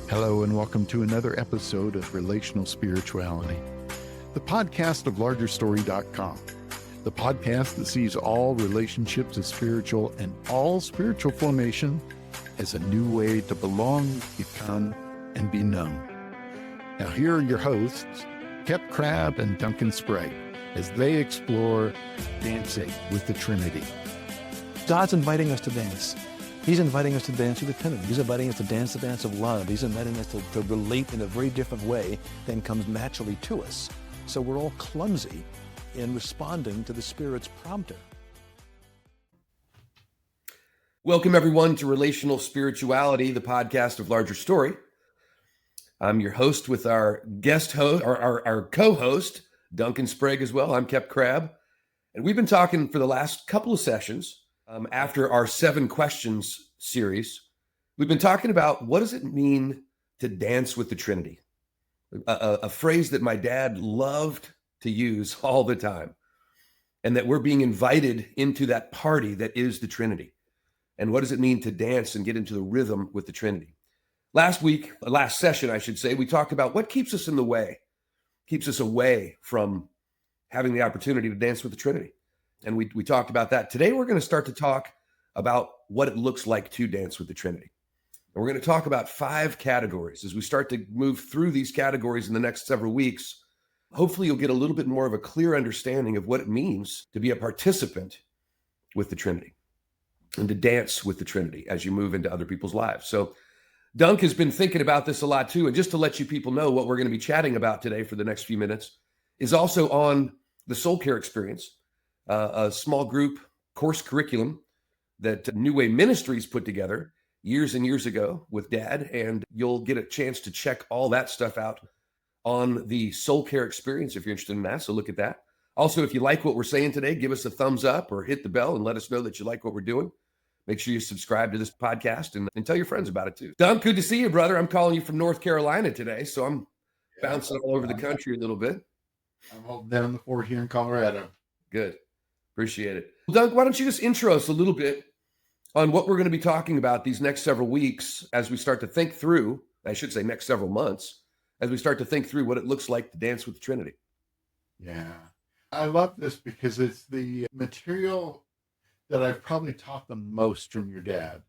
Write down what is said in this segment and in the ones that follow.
Hello and welcome to another episode of Relational Spirituality, the podcast of largerstory.com, the podcast that sees all relationships as spiritual and all spiritual formation as a new way to belong, become, and be known. Now here are your hosts, Kep Crabb and Duncan Sprague, as they explore dancing with the Trinity. God's inviting us to dance. He's inviting us to dance with the Trinity. He's inviting us to dance the dance of love. He's inviting us to relate in a very different way than comes naturally to us. So we're all clumsy in responding to the Spirit's prompter. Welcome, everyone, to Relational Spirituality, the podcast of Larger Story. I'm your host with our guest host, our co-host, Duncan Sprague as well. I'm Kep Crabb. And we've been talking for the last couple of sessions after our 7 questions series. We've been talking about what does it mean to dance with the Trinity, a phrase that my dad loved to use all the time, and that we're being invited into that party that is the Trinity. And what does it mean to dance and get into the rhythm with the Trinity? Last session, I should say, we talked about what keeps us in the way, keeps us away from having the opportunity to dance with the Trinity. And we talked about that. Today, we're going to start to talk about what it looks like to dance with the Trinity. And we're going to talk about 5 categories. As we start to move through these categories in the next several weeks, hopefully you'll get a little bit more of a clear understanding of what it means to be a participant with the Trinity and to dance with the Trinity as you move into other people's lives. So Dunk has been thinking about this a lot too. And just to let you people know, what we're going to be chatting about today for the next few minutes is also on the soul care experience, a small group course curriculum that New Way Ministries put together years and years ago with Dad. And you'll get a chance to check all that stuff out on the soul care experience if you're interested in that. So look at that. Also, if you like what we're saying today, give us a thumbs up or hit the bell and let us know that you like what we're doing. Make sure you subscribe to this podcast and tell your friends about it too. Dunk, good to see you, brother. I'm calling you from North Carolina today, so I'm bouncing all over the country a little bit. I'm holding down the fort here in Colorado. Good. Appreciate it. Well, Dunk, why don't you just intro us a little bit on what we're going to be talking about these next several weeks as we start to think through, I should say next several months, as we start to think through what it looks like to dance with the Trinity. Yeah. I love this because it's the material that I've probably taught them most from your dad.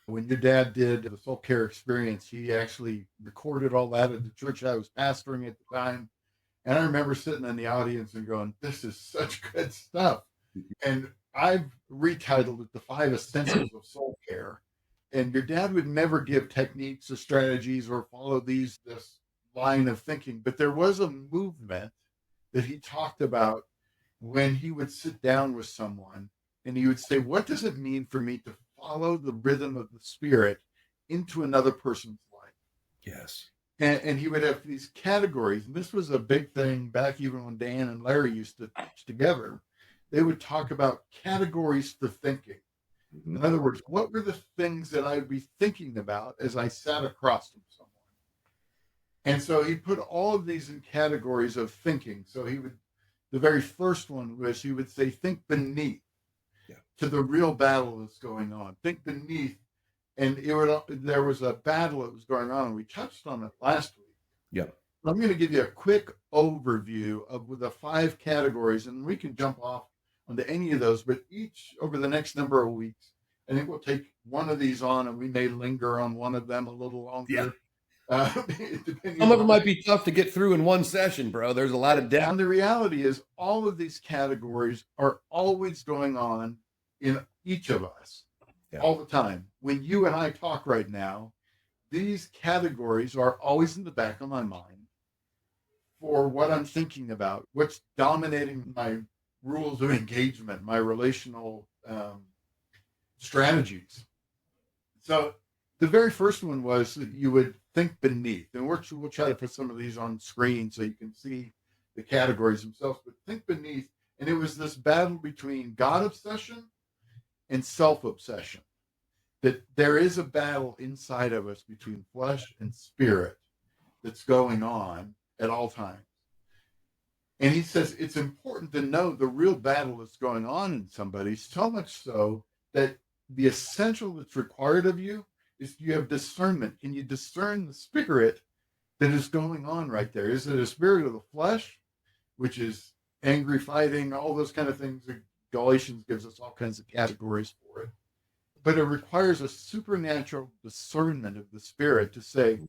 When your dad did the soul care experience, he actually recorded all that at the church I was pastoring at the time. And I remember sitting in the audience and going, this is such good stuff. And I've retitled it The 5 Essentials of Soul Care. And your dad would never give techniques or strategies or follow this line of thinking. But there was a movement that he talked about when he would sit down with someone and he would say, what does it mean for me to follow the rhythm of the Spirit into another person's life? Yes. And he would have these categories. And this was a big thing back even when Dan and Larry used to teach together. They would talk about categories for thinking. In other words, what were the things that I'd be thinking about as I sat across from someone? And so he put all of these in categories of thinking. So the very first one was he would say, think beneath to the real battle that's going on. Think beneath. And there was a battle that was going on, and we touched on it last week. Yep. I'm going to give you a quick overview of the 5 categories, and we can jump off onto any of those, but each over the next number of weeks, I think we'll take one of these on, and we may linger on one of them a little longer. Yeah. Some of them might be tough to get through in one session, bro. There's a lot of depth. And the reality is all of these categories are always going on in each of us all the time. When you and I talk right now, these categories are always in the back of my mind for what I'm thinking about, what's dominating my rules of engagement, my relational strategies. So the very first one was that you would think beneath. And we'll try to put some of these on screen so you can see the categories themselves. But think beneath. And it was this battle between God obsession and self-obsession. That there is a battle inside of us between flesh and spirit that's going on at all times. And he says it's important to know the real battle that's going on in somebody, so much so that the essential that's required of you is you have discernment. Can you discern the spirit that is going on right there? Is it a spirit of the flesh, which is angry, fighting, all those kind of things? Galatians gives us all kinds of categories for it. But it requires a supernatural discernment of the spirit to say,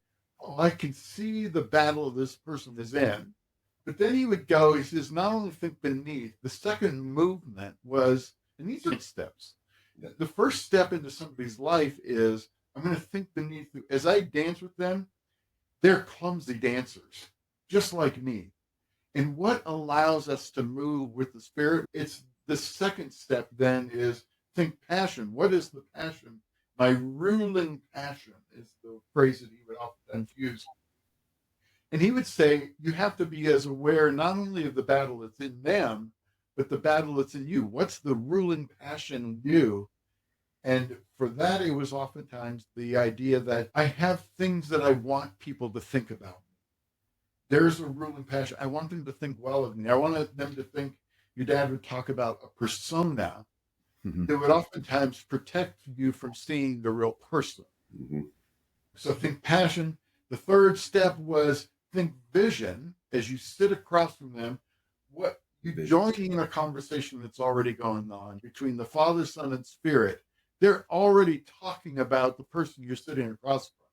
oh, I can see the battle this person is in. But then he would go, he says, not only think beneath, the second movement was, and these are steps. The first step into somebody's life is, I'm going to think beneath. As I dance with them, they're clumsy dancers, just like me. And what allows us to move with the spirit? It's the second step then is think passion. What is the passion? My ruling passion is the phrase that he would often use. And he would say, you have to be as aware not only of the battle that's in them, but the battle that's in you. What's the ruling passion in you? And for that, it was oftentimes the idea that I have things that I want people to think about. There's a ruling passion. I want them to think well of me. I want them to think, your dad would talk about a persona that would oftentimes protect you from seeing the real person. So think passion. The third step was think vision. As you sit across from them, what you join in a conversation that's already going on between the Father, Son, and Spirit. They're already talking about the person you're sitting across from.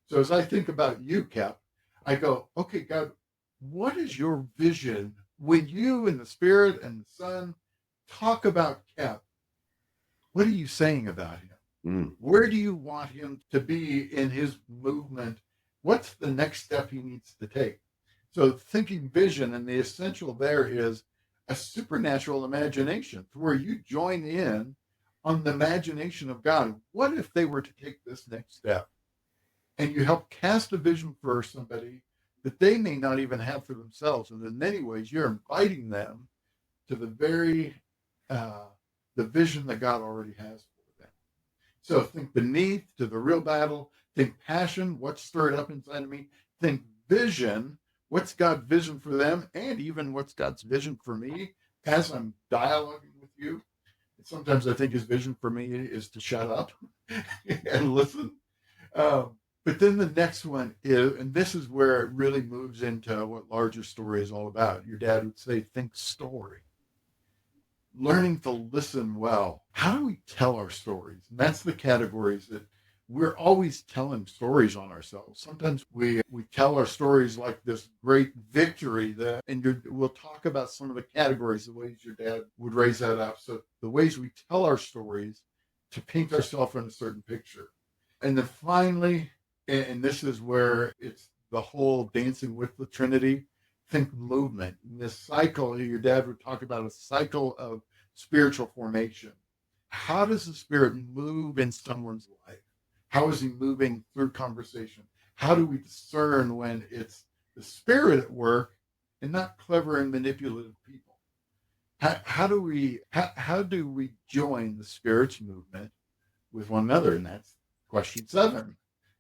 So as I think about you, Kep, I go, okay, God, what is your vision when you and the Spirit and the Son talk about Kep? What are you saying about him? Where do you want him to be in his movement? What's the next step he needs to take? So thinking vision, and the essential there is a supernatural imagination where you join in on the imagination of God. What if they were to take this next step? And you help cast a vision for somebody that they may not even have for themselves. And in many ways, you're inviting them to the very, the vision that God already has for them. So think beneath to the real battle, think passion, what's stirred up inside of me, think vision, what's God's vision for them, and even what's God's vision for me as I'm dialoguing with you. And sometimes I think his vision for me is to shut up and listen. But then the next one is, and this is where it really moves into what Larger Story is all about. Your dad would say, think story. Learning to listen well. How do we tell our stories? And that's the categories that we're always telling stories on ourselves. Sometimes we tell our stories like this great victory and we'll talk about some of the categories, the ways your dad would raise that up. So the ways we tell our stories to paint ourselves in a certain picture. And then finally, and this is where it's the whole dancing with the Trinity, think movement. In this cycle, your dad would talk about a cycle of spiritual formation. How does the Spirit move in someone's life? How is he moving through conversation? How do we discern when it's the Spirit at work and not clever and manipulative people? How do we join the Spirit's movement with one another? And that's question 7.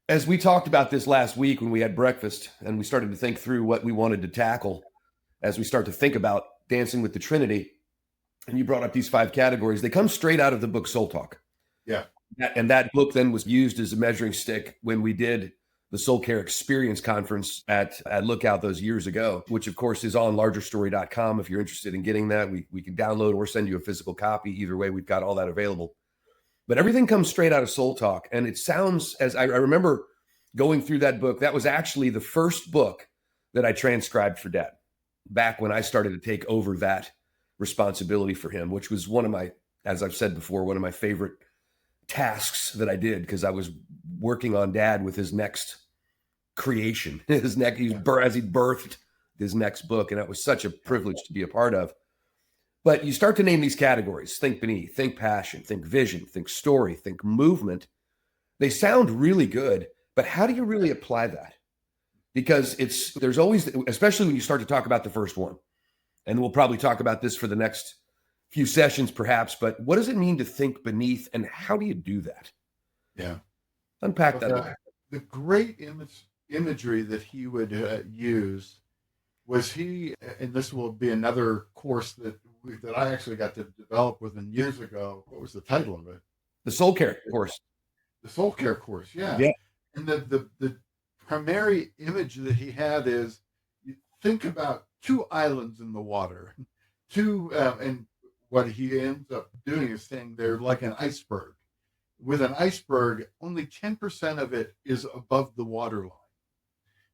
As we talked about this last week when we had breakfast and we started to think through what we wanted to tackle as we start to think about dancing with the Trinity, and you brought up these 5 categories, they come straight out of the book Soul Talk. Yeah. And that book then was used as a measuring stick when we did the Soul Care Experience Conference at Lookout those years ago, which of course is on largerstory.com. If you're interested in getting that, we can download or send you a physical copy. Either way, we've got all that available. But everything comes straight out of Soul Talk. And it sounds, as I remember going through that book, that was actually the first book that I transcribed for Dad back when I started to take over that responsibility for him, which was one of my, as I've said before, one of my favorite tasks that I did, because I was working on Dad with his next creation, as he birthed his next book. And it was such a privilege to be a part of. But you start to name these categories: think beneath, think passion, think vision, think story, think movement. They sound really good, but how do you really apply that? Because there's always, especially when you start to talk about the first one, and we'll probably talk about this for the next few sessions perhaps, but what does it mean to think beneath, and how do you do that? Yeah. Unpack that. The great imagery that he would use was and this will be another course that I actually got to develop with him years ago. What was the title of it? The Soul Care course. The soul care course, yeah. Yeah. And the primary image that he had is, you think about two islands in the water, and what he ends up doing is saying they're like an iceberg. With an iceberg, only 10% of it is above the waterline.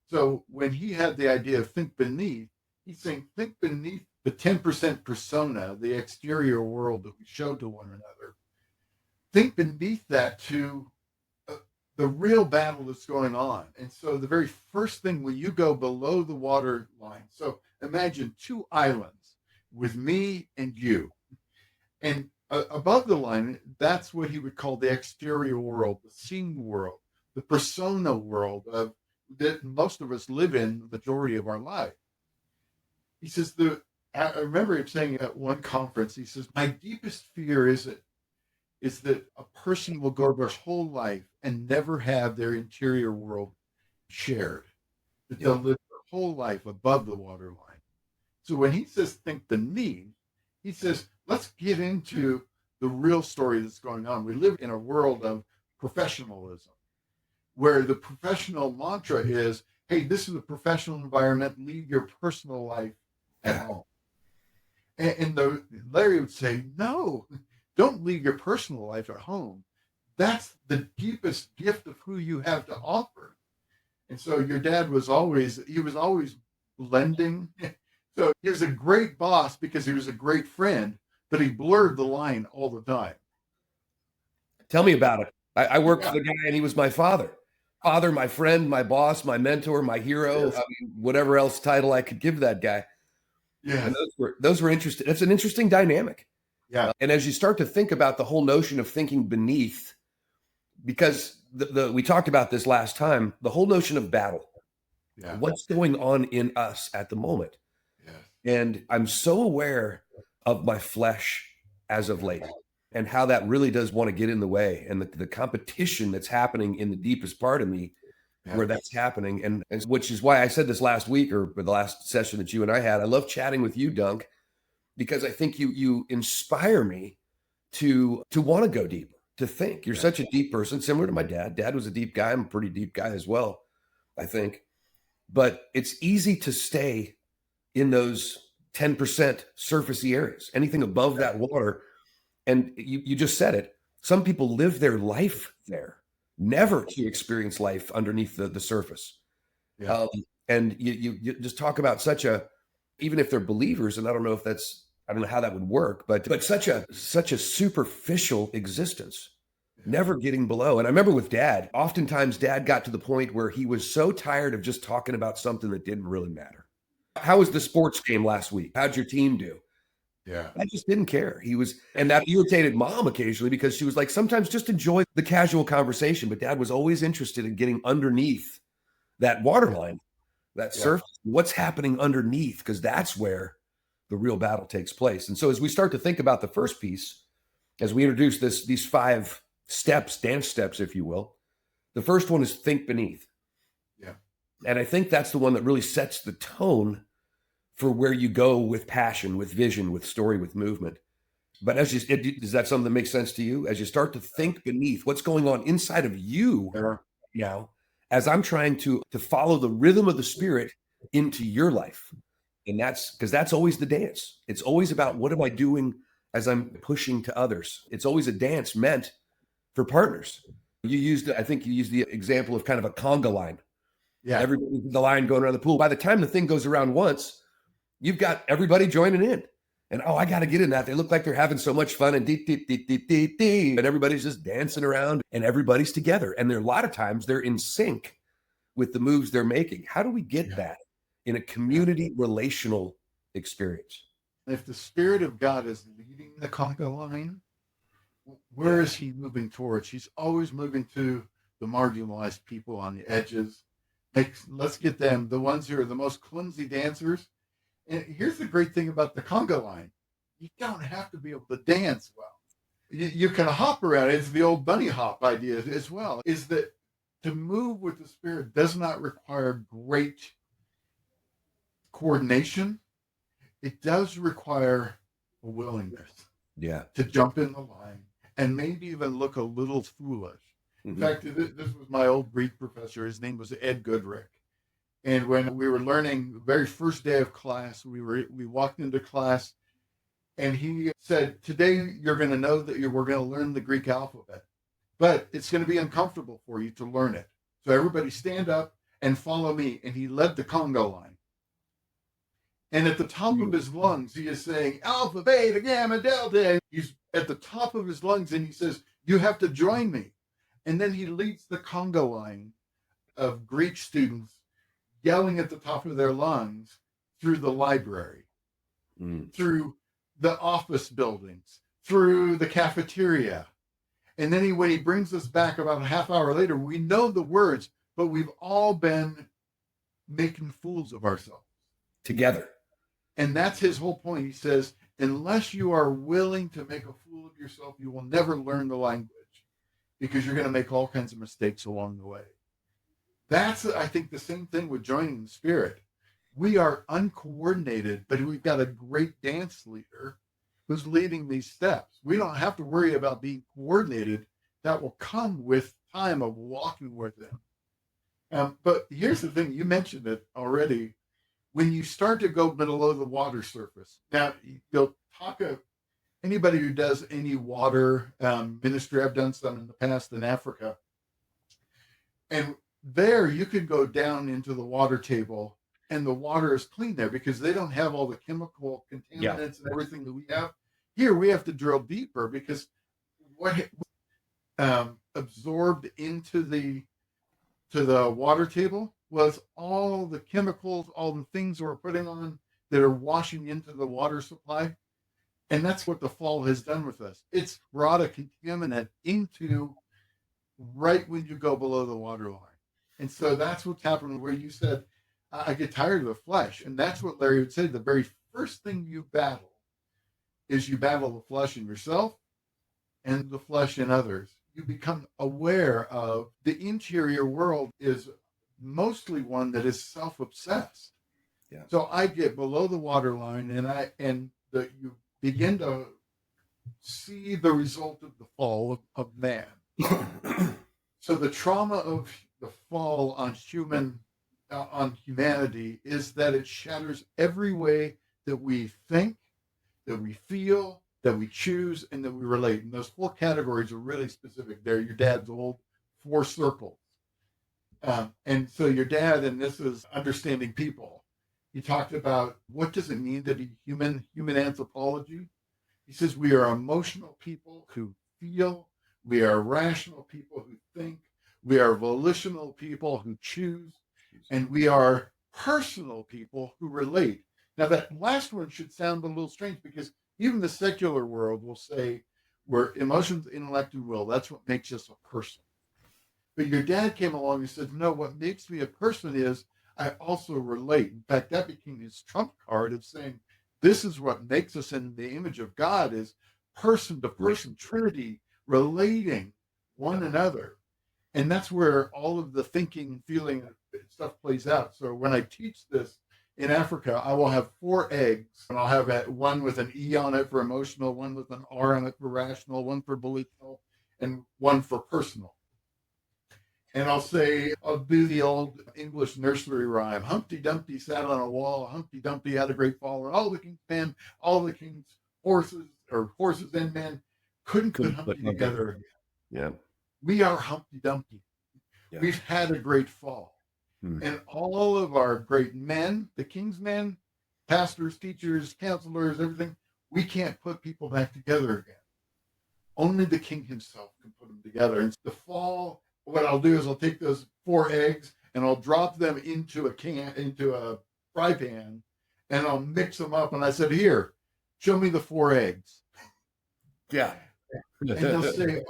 So when he had the idea of think beneath, he's saying think beneath the 10% persona, the exterior world that we show to one another. Think beneath that to the real battle that's going on. And so the very first thing, when you go below the water line, so imagine two islands with me and you. And above the line, that's what he would call the exterior world, the seen world, the persona world of that most of us live in the majority of our life. He says, I remember him saying at one conference, he says, my deepest fear is that a person will go their whole life and never have their interior world shared, that they'll live their whole life above the waterline. So when he says think beneath, he says, let's get into the real story that's going on. We live in a world of professionalism, where the professional mantra is, hey, this is a professional environment, leave your personal life at home. And Larry would say, no, don't leave your personal life at home. That's the deepest gift of who you have to offer. And so your dad was always blending. So he was a great boss because he was a great friend, but he blurred the line all the time. Tell me about it. I worked for the guy, and he was my father. Father, my friend, my boss, my mentor, my hero, Yes. whatever else title I could give that guy. Yeah. And those were interesting. That's an interesting dynamic. Yeah. And as you start to think about the whole notion of thinking beneath, because we talked about this last time, the whole notion of battle. Yeah. What's going on in us at the moment? Yes. And I'm so aware of my flesh as of late, and how that really does want to get in the way, and the competition that's happening in the deepest part of me, where that's happening. And which is why I said this last week, or the last session that you and I had, I love chatting with you, Dunk, because I think you inspire me to want to go deeper, to think. You're such a deep person, similar to my dad. Dad was a deep guy. I'm a pretty deep guy as well, I think. But it's easy to stay in those 10% surfacey areas, anything above that water. And you just said it. Some people live their life there, never to experience life underneath the surface. Yeah. And you just talk about even if they're believers, and I don't know how that would work, but such a superficial existence, never getting below. And I remember with Dad, oftentimes Dad got to the point where he was so tired of just talking about something that didn't really matter. How was the sports game last week? How'd your team do? Yeah. I just didn't care. And that irritated Mom occasionally, because she was like, sometimes just enjoy the casual conversation. But Dad was always interested in getting underneath that waterline, that surface, what's happening underneath, because that's where the real battle takes place. And so as we start to think about the first piece, as we introduce these 5 steps, dance steps, if you will, the first one is think beneath. Yeah. And I think that's the one that really sets the tone for where you go with passion, with vision, with story, with movement. But is that something that makes sense to you? As you start to think beneath what's going on inside of you now, as I'm trying to follow the rhythm of the Spirit into your life. And that's always the dance. It's always about, what am I doing as I'm pushing to others? It's always a dance meant for partners. I think you used the example of kind of a conga line. Yeah. Everybody's in the line going around the pool. By the time the thing goes around once, you've got everybody joining in. And, I got to get in that. They look like they're having so much fun, and dee, dee, dee, dee, dee, dee, and everybody's just dancing around, and everybody's together. And a lot of times they're in sync with the moves they're making. How do we get that in a community relational experience? If the Spirit of God is leading the conga line, where is he moving towards? He's always moving to the marginalized people on the edges. Let's get them, the ones who are the most clumsy dancers. And here's the great thing about the conga line. You don't have to be able to dance well. You can hop around. It's the old bunny hop idea as well, is that to move with the Spirit does not require great coordination. It does require a willingness to jump in the line and maybe even look a little foolish. In Mhm. fact, this was my old Greek professor. His name was Ed Goodrick. And when we were learning the very first day of class, we walked into class and he said, "Today you're going to know that we're going to learn the Greek alphabet, but it's going to be uncomfortable for you to learn it. So everybody stand up and follow me." And he led the Congo line. And at the top of his lungs, he is saying, "Alpha, beta, gamma, delta." And he's at the top of his lungs and he says, "You have to join me." And then he leads the Congo line of Greek students yelling at the top of their lungs through the library, through the office buildings, through the cafeteria. And then when he brings us back about a half hour later, we know the words, but we've all been making fools of ourselves. Together. And that's his whole point. He says, unless you are willing to make a fool of yourself, you will never learn the language because you're going to make all kinds of mistakes along the way. That's, I think, the same thing with joining the Spirit. We are uncoordinated, but we've got a great dance leader who's leading these steps. We don't have to worry about being coordinated. That will come with time of walking with him. But here's the thing. You mentioned it already. When you start to go below the water surface, now you'll talk to anybody who does any water ministry. I've done some in the past in Africa. And there you can go down into the water table and the water is clean there because they don't have all the chemical contaminants and everything that we have. Here we have to drill deeper because what absorbed into the water table was all the chemicals, all the things we're putting on that are washing into the water supply. And that's what the fall has done with us. It's brought a contaminant into right when you go below the water line. And so that's what's happening where you said, I get tired of the flesh. And that's what Larry would say. The very first thing you battle is you battle the flesh in yourself and the flesh in others. You become aware of the interior world is mostly one that is self-obsessed. Yeah. So So I get below the water line and you begin to see the result of the fall of man. So the trauma of the fall on humanity is that it shatters every way that we think, that we feel, that we choose, and that we relate. And those 4 categories are really specific. They're your dad's old 4 circles. And so your dad, and this is understanding people. He talked about what does it mean to be human anthropology. He says we are emotional people who feel. We are rational people who think. We are volitional people who choose. And we are personal people who relate. Now, that last one should sound a little strange because even the secular world will say we're emotions, intellect, and will. That's what makes us a person. But your dad came along and said, no, what makes me a person is I also relate. In fact, that became his trump card of saying, this is what makes us in the image of God is person to person, Trinity, relating one another. And that's where all of the thinking, feeling stuff plays out. So when I teach this in Africa, I will have 4 eggs, and I'll have one with an E on it for emotional, one with an R on it for rational, one for volitional, and one for personal. And I'll do the old English nursery rhyme. Humpty Dumpty sat on a wall. Humpty Dumpty had a great fall. And all the king's men, all the king's horses and men couldn't put Humpty together again. Yeah. We are Humpty Dumpty. Yeah. We've had a great fall. And all of our great men, the king's men, pastors, teachers, counselors, everything, we can't put people back together again. Only the king himself can put them together. And the fall, what I'll do is I'll take those 4 eggs and I'll drop them into a fry pan, and I'll mix them up. And I said, here, show me the 4 eggs. Yeah. And they'll say,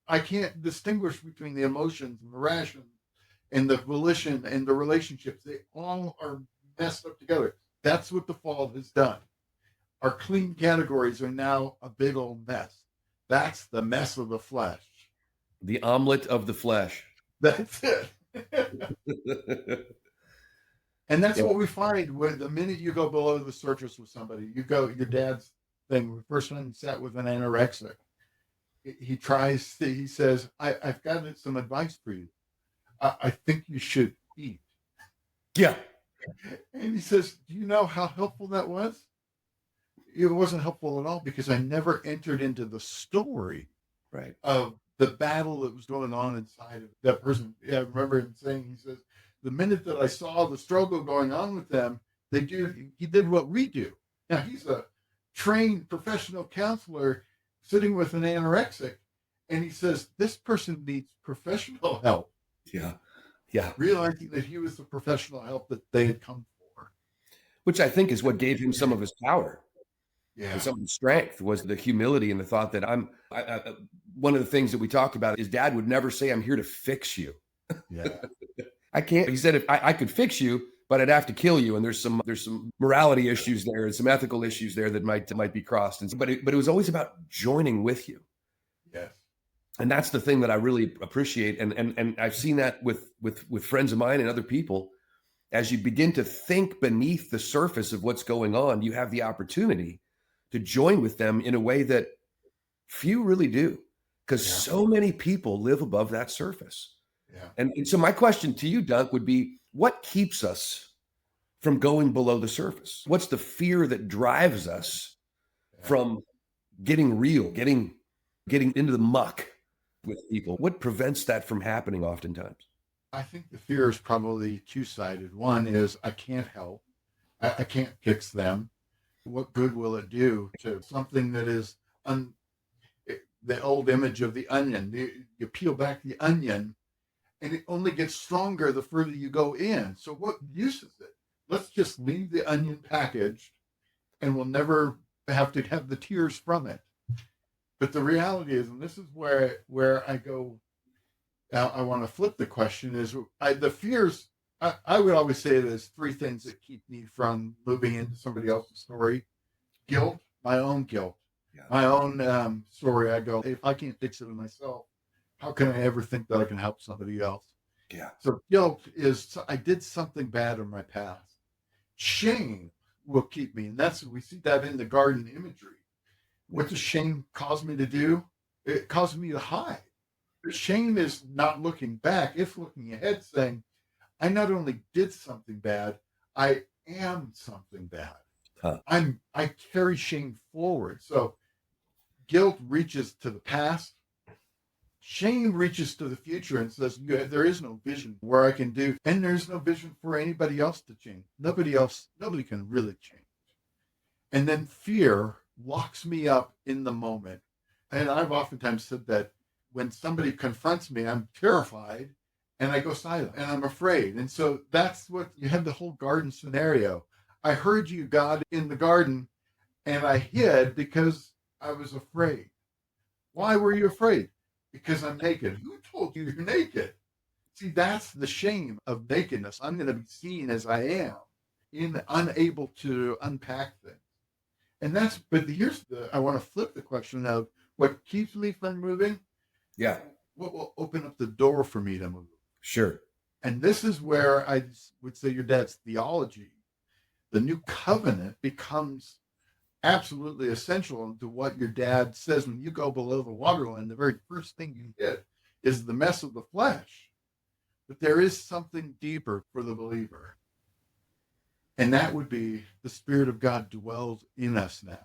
I can't distinguish between the emotions and the rations and the volition and the relationships. They all are messed up together. That's what the fall has done. Our clean categories are now a big old mess. That's the mess of the flesh. The omelet of the flesh. That's it. And that's what we find when the minute you go below the surface with somebody, your dad's thing, the first one sat with an anorexic. he says, I've got some advice for you. I think you should eat. Yeah. And he says, do you know how helpful that was? It wasn't helpful at all because I never entered into the story Right. of the battle that was going on inside of that person. Yeah, I remember him saying, he says, the minute that I saw the struggle going on with them, he did what we do. Now, he's a trained professional counselor sitting with an anorexic, and he says, this person needs professional help. Yeah. Yeah. Realizing that he was the professional help that they had come for. Which I think is what gave him some of his power. Yeah. And some of the strength was the humility and the thought that one of the things that we talked about is Dad would never say, I'm here to fix you. Yeah. I can't. He said, if I could fix you, but I'd have to kill you. And there's some morality issues there and some ethical issues there that might be crossed. But it was always about joining with you. Yes. And that's the thing that I really appreciate. And I've seen that with friends of mine and other people. As you begin to think beneath the surface of what's going on, you have the opportunity to join with them in a way that few really do, because so many people live above that surface. Yeah. And so my question to you, Dunk, would be, what keeps us from going below the surface? What's the fear that drives us from getting real, getting into the muck with people? What prevents that from happening oftentimes? I think the fear is probably two-sided. One is I can't help. I can't fix them. What good will it do to something that is the old image of the onion? You peel back the onion, and it only gets stronger the further you go in. So what use is it? Let's just leave the onion packaged, and we'll never have to have the tears from it. But the reality is, and this is where I go, I want to flip the question, is the fears. I would always say there's three things that keep me from moving into somebody else's story. Guilt, my own guilt, my own story. I go, if I can't fix it myself, how can I ever think that I can help somebody else? Yeah. So guilt is, I did something bad in my past. Shame will keep me. And we see that in the garden imagery. What does shame cause me to do? It causes me to hide. Shame is not looking back. It's looking ahead saying, I not only did something bad, I am something bad. Huh. I carry shame forward. So guilt reaches to the past. Shame reaches to the future and says, there is no vision where I can do, and there's no vision for anybody else to change. Nobody can really change. And then fear locks me up in the moment. And I've oftentimes said that when somebody confronts me, I'm terrified and I go silent and I'm afraid. And so that's what you have, the whole garden scenario. I heard you, God, in the garden, and I hid because I was afraid. Why were you afraid? Because I'm naked. Who told you you're naked? See, that's the shame of nakedness. I'm going to be seen as I am, unable to unpack things. And but I want to flip the question of what keeps me from moving. Yeah. What will open up the door for me to move? Sure. And this is where I would say your dad's theology, the new covenant, becomes absolutely essential to what your dad says. When you go below the waterline, the very first thing you hit is the mess of the flesh. But there is something deeper for the believer. And that would be the Spirit of God dwells in us now.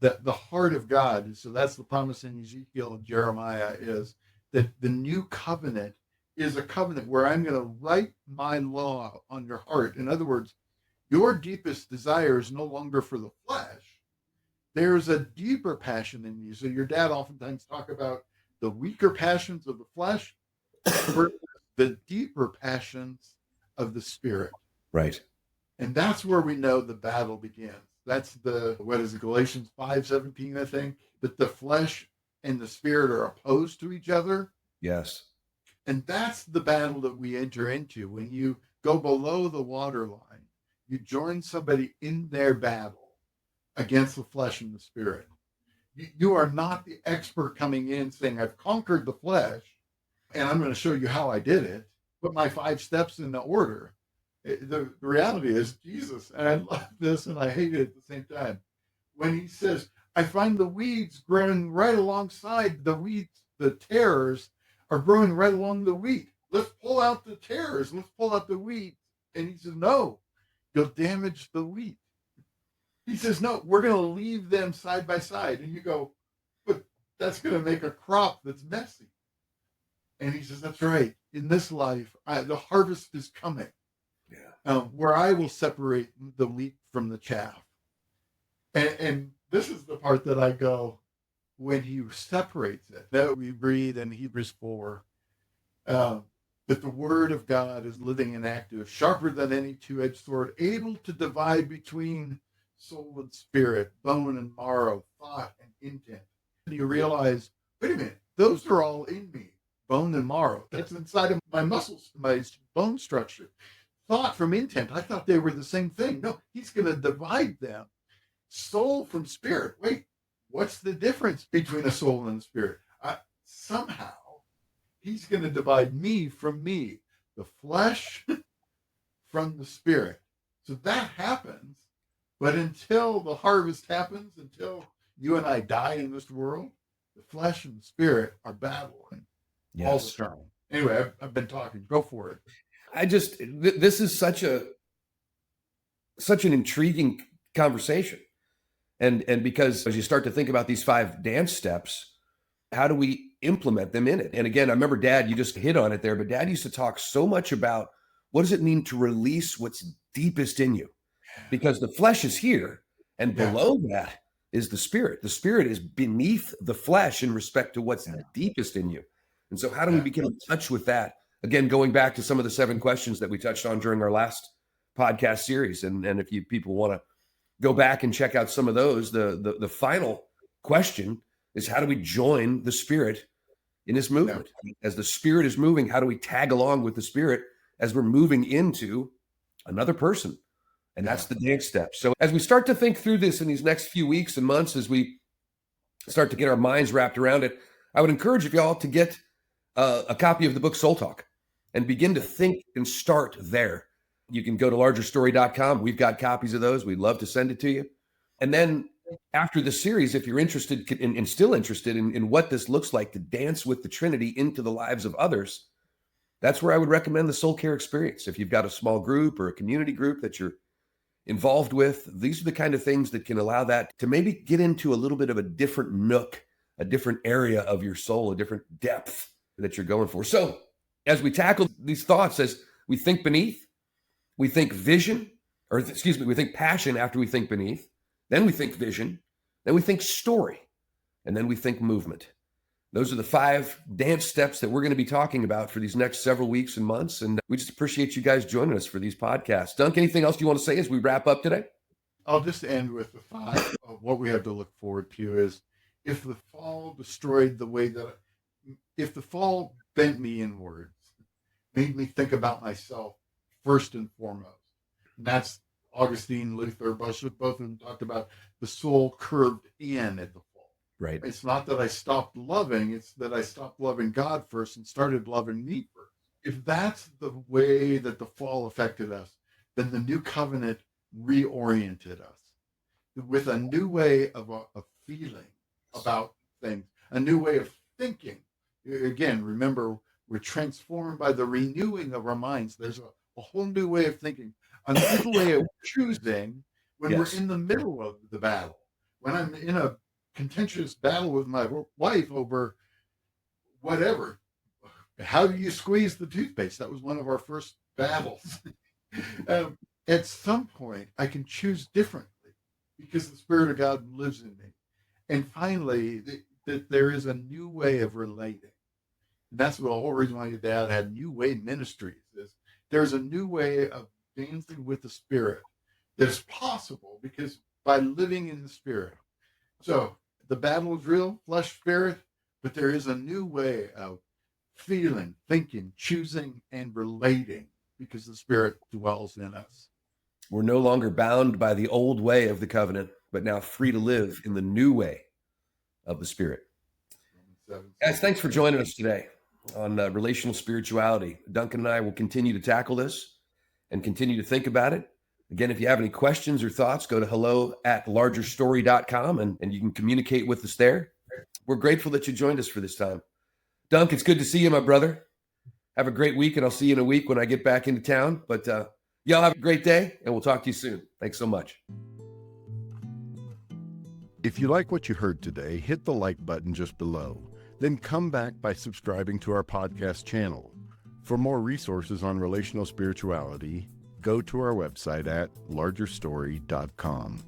The heart of God, so that's the promise in Ezekiel and Jeremiah, is that the new covenant is a covenant where I'm going to write my law on your heart. In other words, your deepest desire is no longer for the flesh. There's a deeper passion in you. So your dad oftentimes talk about the weaker passions of the flesh versus the deeper passions of the Spirit. Right. And that's where we know the battle begins. That's Galatians 5:17, I think, that the flesh and the Spirit are opposed to each other. Yes. And that's the battle that we enter into. When you go below the waterline, you join somebody in their battle against the flesh and the Spirit. You are not the expert coming in saying, I've conquered the flesh, and I'm going to show you how I did it. Put my 5 steps in the order. The reality is Jesus, and I love this and I hate it at the same time, when he says, I find the weeds growing right alongside the weeds. The tares are growing right along the wheat. Let's pull out the tares. Let's pull out the wheat. And he says, no, you'll damage the wheat. He says, no, we're going to leave them side by side. And you go, but that's going to make a crop that's messy. And he says, that's right. In this life, the harvest is coming. Yeah. Where I will separate the wheat from the chaff. And this is the part that I go, when he separates it, that we read in Hebrews 4, that the word of God is living and active, sharper than any two-edged sword, able to divide between soul and spirit, bone and marrow, thought and intent. And you realize, wait a minute, those are all in me, bone and marrow. That's inside of my muscles, my bone structure. Thought from intent, I thought they were the same thing. No, he's going to divide them. Soul from spirit. Wait, what's the difference between a soul and a spirit? Somehow, he's going to divide me from me, the flesh from the spirit. So that happens. But until the harvest happens, until you and I die in this world, the flesh and the spirit are battling all the time. Anyway, I've been talking. Go for it. This is such an intriguing conversation. And because as you start to think about these 5 dance steps, how do we implement them in it? And again, I remember Dad, you just hit on it there, but Dad used to talk so much about what does it mean to release what's deepest in you? Because the flesh is here, and below that is the spirit. The spirit is beneath the flesh in respect to what's deepest in you. And so how do we become in touch with that? Again, going back to some of the 7 questions that we touched on during our last podcast series. And if people want to go back and check out some of those, the final question is, how do we join the spirit in this movement? As the spirit is moving, how do we tag along with the spirit as we're moving into another person? And that's the dance step. So as we start to think through this in these next few weeks and months, as we start to get our minds wrapped around it, I would encourage you all to get a copy of the book Soul Talk and begin to think and start there. You can go to largerstory.com. We've got copies of those. We'd love to send it to you. And then after the series, if you're interested and still interested in what this looks like to dance with the Trinity into the lives of others, that's where I would recommend the Soul Care Experience. If you've got a small group or a community group that you're involved with, these are the kind of things that can allow that to maybe get into a little bit of a different nook, a different area of your soul, a different depth that you're going for. So as we tackle these thoughts, as we think beneath, we think vision, we think passion after we think beneath, then we think vision, then we think story, and then we think movement. Those are the 5 dance steps that we're going to be talking about for these next several weeks and months. And we just appreciate you guys joining us for these podcasts. Dunk, anything else you want to say as we wrap up today? I'll just end with the 5 of what we have to look forward to is, if the fall destroyed the way that, if the fall bent me inwards, made me think about myself first and foremost. And that's Augustine, Luther, both of them talked about the soul curved in at the fall. Right. It's not that I stopped loving, it's that I stopped loving God first and started loving me first. If that's the way that the fall affected us, then the new covenant reoriented us with a new way of feeling about things, a new way of thinking. Again, remember, we're transformed by the renewing of our minds. There's a whole new way of thinking, a new way of choosing when we're in the middle of the battle. When I'm in a contentious battle with my wife over whatever, how do you squeeze the toothpaste? That was one of our first battles. At some point, I can choose differently because the Spirit of God lives in me. And finally, that there is a new way of relating. And that's the whole reason why your dad had New Way Ministries. Is there's a new way of dancing with the Spirit that's possible because by living in the Spirit. So the battle is real, flesh, spirit, but there is a new way of feeling, thinking, choosing, and relating because the Spirit dwells in us. We're no longer bound by the old way of the covenant, but now free to live in the new way of the Spirit. Guys, thanks for joining us today on relational spirituality. Duncan and I will continue to tackle this and continue to think about it Again, if you have any questions or thoughts, go to hello@largerstory.com and you can communicate with us there. We're grateful that you joined us for this time. Dunk, it's good to see you, my brother. Have a great week, and I'll see you in a week when I get back into town. But y'all have a great day, and we'll talk to you soon. Thanks so much. If you like what you heard today, hit the like button just below. Then come back by subscribing to our podcast channel. For more resources on relational spirituality, go to our website at largerstory.com.